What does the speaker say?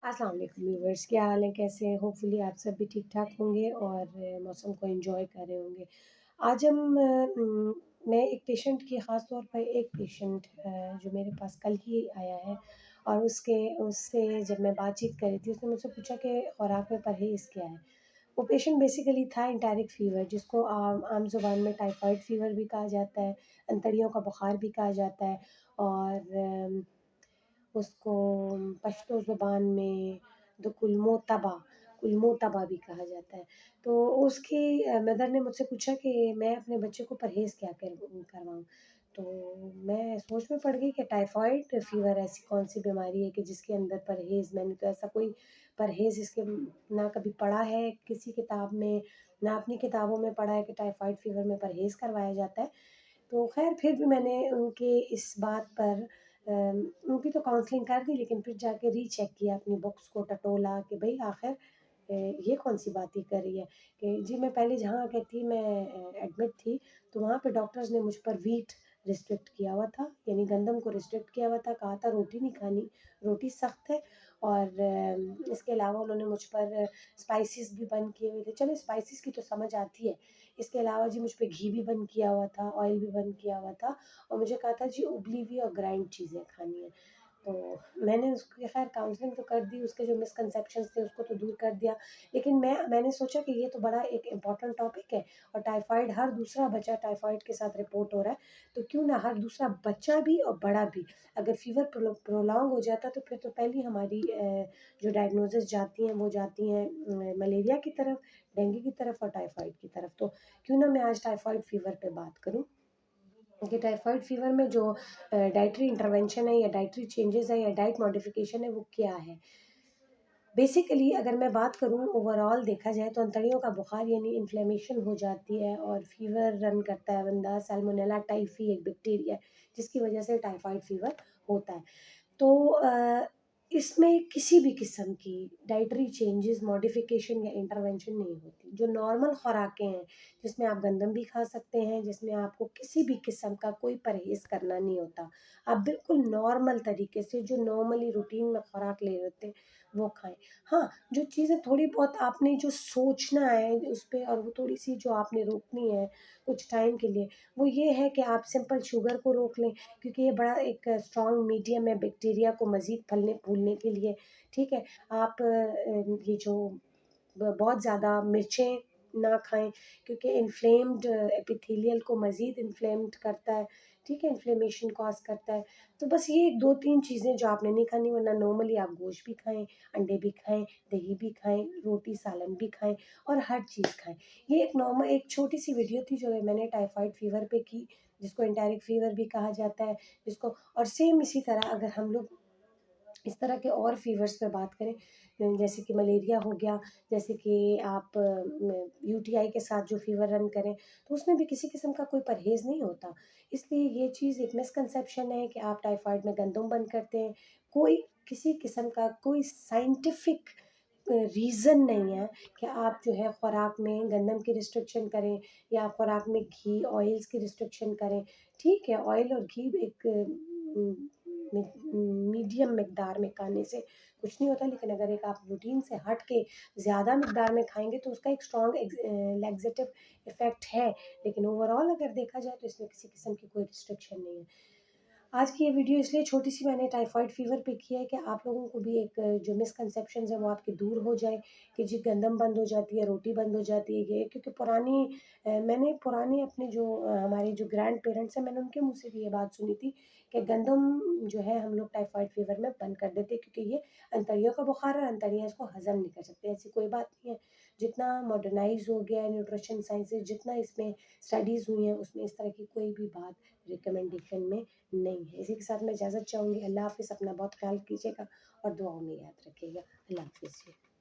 अस्सलाम वालेकुम व्यूवर्स, क्या हाल है, कैसे हैं? होपफुली आप सब भी ठीक ठाक होंगे और मौसम को एंजॉय कर रहे होंगे। आज मैं एक पेशेंट की ख़ास तौर पर एक पेशेंट जो मेरे पास कल ही आया है और उससे जब मैं बातचीत कर रही थी, उसने मुझसे पूछा कि खुराक में परहेज़ क्या है। वो पेशेंट बेसिकली था एंटेरिक फ़ीवर, जिसको आम आम ज़ुबान में टाइफाइड फ़ीवर भी कहा जाता है, अंतड़ियों का बुखार भी कहा जाता है और उसको पश्तो ज़ुबान में कुलमोतबा भी कहा जाता है। तो उसकी मदर ने मुझसे पूछा कि मैं अपने बच्चे को परहेज़ क्या करवाऊँ? तो मैं सोच में पड़ गई कि टाइफाइड फ़ीवर ऐसी कौन-सी बीमारी है कि जिसके अंदर परहेज़, मैंने तो ऐसा कोई परहेज़ इसके ना कभी पढ़ा है किसी किताब में, ना अपनी किताबों में पढ़ा है कि टाइफाइड फ़ीवर में परहेज़ करवाया जाता है। तो ख़ैर फिर भी मैंने उनके इस बात पर उनकी तो काउंसलिंग कर दी, लेकिन फिर जाके रीचेक किया, अपनी बुक्स को टटोला कि भई आख़िर ये कौन-सी बात ही कर रही है कि जी मैं पहले जहाँ कहती मैं एडमिट थी, तो वहाँ पे डॉक्टर्स ने मुझ पर व्हीट रिस्ट्रिक्ट किया हुआ था, यानी गंदम को रिस्ट्रिक्ट किया हुआ था, कहा था रोटी नहीं खानी, रोटी सख्त है और इसके अलावा उन्होंने मुझ पर स्पाइसेस भी बंद किए हुए थे। चलो स्पाइसेस की तो समझ आती है, इसके अलावा जी मुझ पे घी भी बंद किया हुआ था, ऑयल भी बंद किया हुआ था और मुझे कहा था जी उबली हुई और ग्राइंड चीज़ें खानी है। तो मैंने उसकी ख़ैर काउंसलिंग तो कर दी, उसके जो मिसकंसेप्शंस थे उसको तो दूर कर दिया। लेकिन मैंने सोचा कि ये तो बड़ा एक इम्पोर्टेंट टॉपिक है और टाइफाइड, हर दूसरा बच्चा टाइफाइड के साथ रिपोर्ट हो रहा है, तो क्यों ना हर दूसरा बच्चा भी और बड़ा भी, अगर फ़ीवर प्रोलॉन्ग हो जाता तो फिर तो पहली हमारी जो डायग्नोसिस जाती हैं वो जाती हैं मलेरिया की तरफ, डेंगू की तरफ और टाइफाइड की तरफ। तो क्यों ना मैं आज टाइफाइड फ़ीवर पे बात करूँ कि टाइफाइड फ़ीवर में जो डाइटरी इंटरवेंशन है या डाइटरी चेंजेज़ है या डाइट मॉडिफ़िकेशन है वो क्या है? बेसिकली अगर मैं बात करूँ ओवरऑल देखा जाए तो अंतड़ियों का बुखार यानी इन्फ्लेमेशन हो जाती है और फ़ीवर रन करता है बंदा, सैल्मोनेला टाइफी एक बैक्टीरिया है जिसकी वजह से टाइफाइड फ़ीवर होता है। तो इसमें किसी भी किस्म की डाइटरी चेंजेस, मॉडिफ़िकेशन या इंटरवेंशन नहीं होती। जो नॉर्मल खुराकें हैं, जिसमें आप गंदम भी खा सकते हैं, जिसमें आपको किसी भी किस्म का कोई परहेज़ करना नहीं होता। आप बिल्कुल नॉर्मल तरीके से जो नॉर्मली रूटीन में खुराक ले रहे होते हैं, वो खाएँ। हाँ, जो चीज़ें थोड़ी बहुत आपने जो सोचना है उस पे और वो थोड़ी-सी जो आपने रोकनी है कुछ टाइम के लिए, वो ये है कि आप सिंपल शुगर को रोक लें, क्योंकि ये बड़ा एक स्ट्रॉन्ग मीडियम है बैक्टीरिया को मज़ीद फूलने के लिए, ठीक है? आप ये जो बहुत ज़्यादा मिर्चें ना खाएँ, क्योंकि इन्फ्लेम्ड एपिथेलियल को मज़ीद इन्फ्लेम्ड करता है, ठीक है? इन्फ्लेमेशन कॉज़ करता है। तो बस ये 2-3 चीज़ें जो आपने नहीं खानी, वरना नॉर्मली आप गोश्त भी खाएँ, अंडे भी खाएँ, दही भी खाएँ, रोटी सालन भी खाएँ और हर चीज़ खाएँ। ये एक छोटी-सी वीडियो थी जो मैंने टाइफाइड फ़ीवर पे की, जिसको एंटेरिक फ़ीवर भी कहा जाता है, जिसको और सेम इसी तरह अगर हम लोग इस तरह के और फ़ीवर्स पे बात करें, जैसे कि मलेरिया हो गया, जैसे कि आप यूटीआई के साथ जो फ़ीवर रन करें, तो उसमें भी किसी किस्म का कोई परहेज़ नहीं होता। इसलिए ये चीज़ एक मिसकंसेप्शन है कि आप टाइफाइड में गंदम बंद करते हैं। कोई किसी किस्म का कोई साइंटिफ़िक रीज़न नहीं है कि आप जो है खुराक में गंदम की रिस्ट्रिक्शन करें या खुराक में घी, ऑयल्स की रिस्ट्रिक्शन करें। ठीक है, ऑयल और घी एक मीडियम मिक़दार में खाने से कुछ नहीं होता, लेकिन अगर एक आप रूटीन से हट के ज़्यादा मिक़दार में खाएँगे तो उसका एक स्ट्रॉन्ग लैक्सेटिव इफ़ेक्ट है, लेकिन ओवरऑल अगर देखा जाए तो इसमें किसी किस्म की कोई रिस्ट्रिक्शन नहीं है। आज की ये वीडियो इसलिए छोटी-सी मैंने टाइफाइड फ़ीवर पे की है कि आप लोगों को भी एक जो मिसकंसेप्शंस हैं वो आपके दूर हो जाए कि जी गंदम बंद हो जाती है, रोटी बंद हो जाती है, ये क्योंकि मैंने पुरानी अपने जो हमारे जो ग्रैंड पेरेंट्स हैं, मैंने उनके मुँह से भी ये बात सुनी थी कि गंदम जो है हम लोग टाइफाइड फ़ीवर में बंद कर देते हैं, क्योंकि ये अंतड़ियों का बुखार है, अंतड़ियाँ इसको हज़म नहीं कर सकती। ऐसी कोई बात नहीं है। जितना मॉडर्नाइज़ हो गया है न्यूट्रिशन साइंसेज़, जितना इसमें स्टडीज़ हुई हैं, उसमें इस तरह की कोई भी बात रिकमेंडेशन में नहीं है। इसी के साथ मैं इजाज़त चाहूँगी। अल्लाह हाफ़िज़। अपना बहुत ख़्याल कीजिएगा और दुआओं में याद रखिएगा। अल्लाह हाफ़िज़।